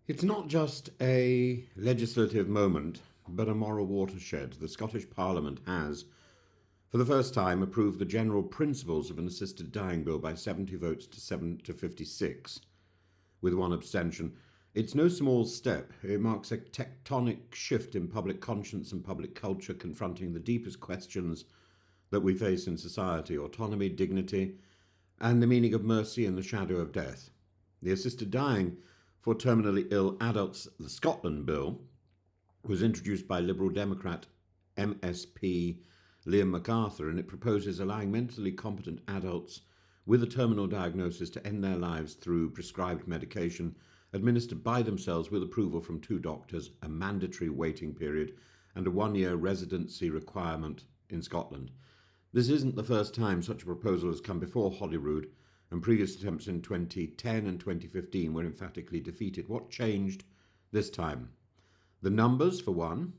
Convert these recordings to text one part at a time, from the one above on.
It's not just a legislative moment, but a moral watershed. The Scottish Parliament has, for the first time, approved the general principles of an assisted dying bill by 70 votes to 7 to 56, with one abstention. It's no small step. It marks a tectonic shift in public conscience and public culture, confronting the deepest questions that we face in society: autonomy, dignity, and the meaning of mercy in the shadow of death. The Assisted Dying for Terminally Ill Adults, the Scotland Bill, was introduced by Liberal Democrat MSP Liam MacArthur, and it proposes allowing mentally competent adults with a terminal diagnosis to end their lives through prescribed medication administered by themselves with approval from two doctors, a mandatory waiting period, and a 1-year residency requirement in Scotland. This isn't the first time such a proposal has come before Holyrood, and previous attempts in 2010 and 2015 were emphatically defeated. What changed this time? The numbers, for one.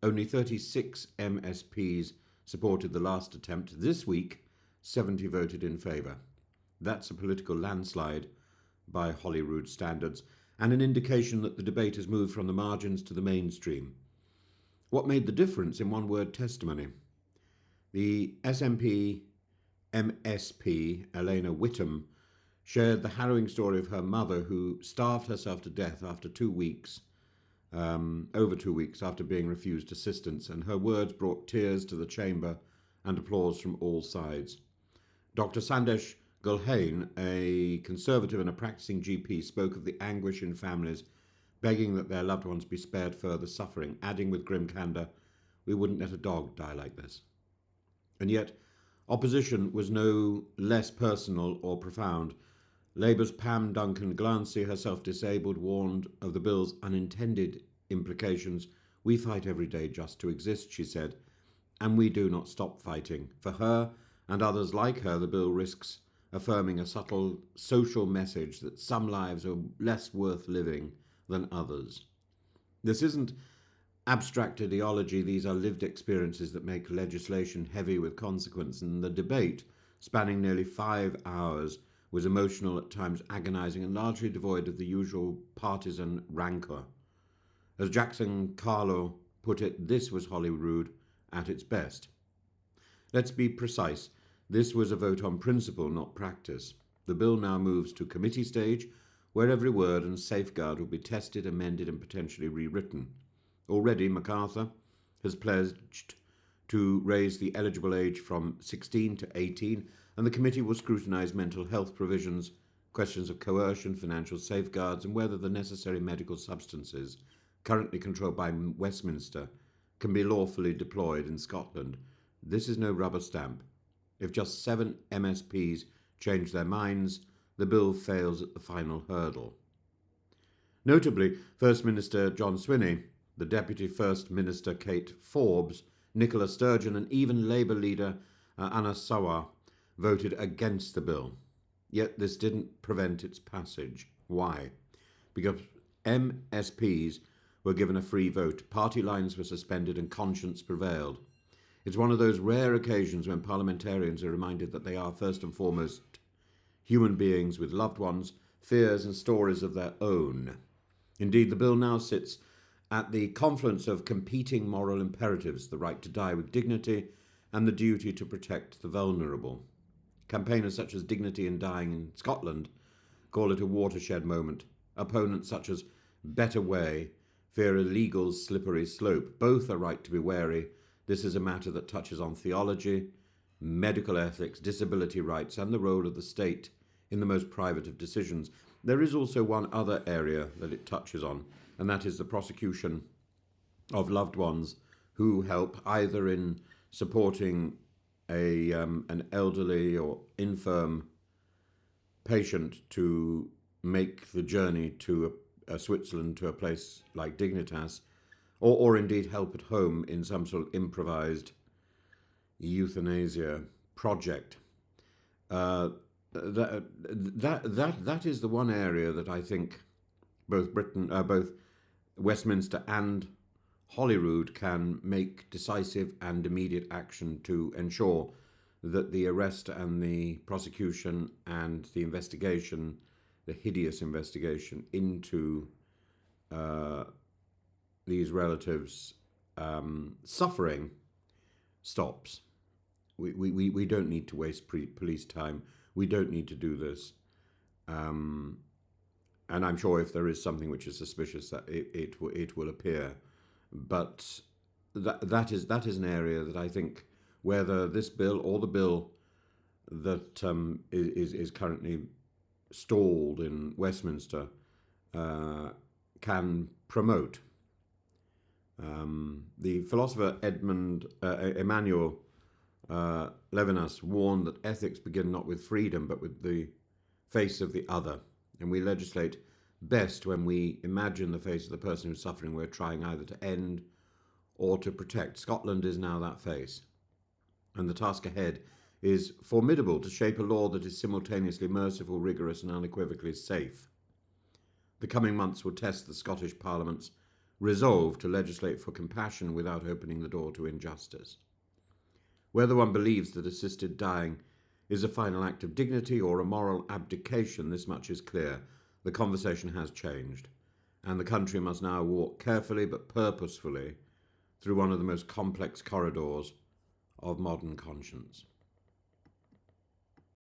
Only 36 MSPs supported the last attempt. This week, 70 voted in favour. That's a political landslide by Holyrood standards, and an indication that the debate has moved from the margins to the mainstream. What made the difference? In one word, testimony. The SNP MSP, Elena Whittam, shared the harrowing story of her mother, who starved herself to death after 2 weeks, over 2 weeks after being refused assistance, and her words brought tears to the chamber and applause from all sides. Dr. Sandesh Gulhane, a conservative and a practicing GP, spoke of the anguish in families, begging that their loved ones be spared further suffering, adding with grim candour, "We wouldn't let a dog die like this." And yet, opposition was no less personal or profound. Labour's Pam Duncan Glancy, herself disabled, warned of the bill's unintended implications. "We fight every day just to exist," she said, "and we do not stop fighting." For her and others like her, the bill risks affirming a subtle social message that some lives are less worth living than others. This isn't abstract ideology, these are lived experiences that make legislation heavy with consequence, and the debate, spanning nearly 5 hours, was emotional, at times agonising, and largely devoid of the usual partisan rancour. As Jackson Carlo put it, this was Holyrood at its best. Let's be precise. This was a vote on principle, not practice. The bill now moves to committee stage, where every word and safeguard will be tested, amended, and potentially rewritten. Already, MacArthur has pledged to raise the eligible age from 16 to 18, and the committee will scrutinise mental health provisions, questions of coercion, financial safeguards, and whether the necessary medical substances, currently controlled by Westminster, can be lawfully deployed in Scotland. This is no rubber stamp. If just 7 MSPs change their minds, the bill fails at the final hurdle. Notably, First Minister John Swinney, the Deputy First Minister Kate Forbes, Nicola Sturgeon, and even Labour leader Anna Sawar voted against the bill. Yet this didn't prevent its passage. Why? Because MSPs were given a free vote, party lines were suspended, and conscience prevailed. It's one of those rare occasions when parliamentarians are reminded that they are first and foremost human beings with loved ones, fears, and stories of their own. Indeed, the bill now sits at the confluence of competing moral imperatives: the right to die with dignity and the duty to protect the vulnerable. Campaigners such as Dignity in Dying in Scotland call it a watershed moment. Opponents such as Better Way fear a legal slippery slope. Both are right to be wary. This is a matter that touches on theology, medical ethics, disability rights, and the role of the state in the most private of decisions. There is also one other area that it touches on, and that is the prosecution of loved ones who help either in supporting an elderly or infirm patient to make the journey to Switzerland, to a place like Dignitas, or indeed help at home in some sort of improvised euthanasia project. That is the one area that I think both Westminster and Holyrood can make decisive and immediate action to ensure that the arrest and the prosecution and the investigation, the hideous investigation into uh, these relatives' suffering stops. We don't need to waste police time. We don't need to do this. And I'm sure if there is something which is suspicious, that it will appear. But that is an area that I think, whether this bill or the bill that is currently stalled in Westminster can promote. The philosopher Emmanuel Levinas warned that ethics begin not with freedom but with the face of the other, and we legislate best when we imagine the face of the person who's suffering we're trying either to end or to protect. Scotland is now that face, and the task ahead is formidable: to shape a law that is simultaneously merciful, rigorous, and unequivocally safe. The coming months will test the Scottish Parliament's resolve to legislate for compassion without opening the door to injustice. Whether one believes that assisted dying is a final act of dignity or a moral abdication, this much is clear: the conversation has changed, and the country must now walk carefully but purposefully through one of the most complex corridors of modern conscience.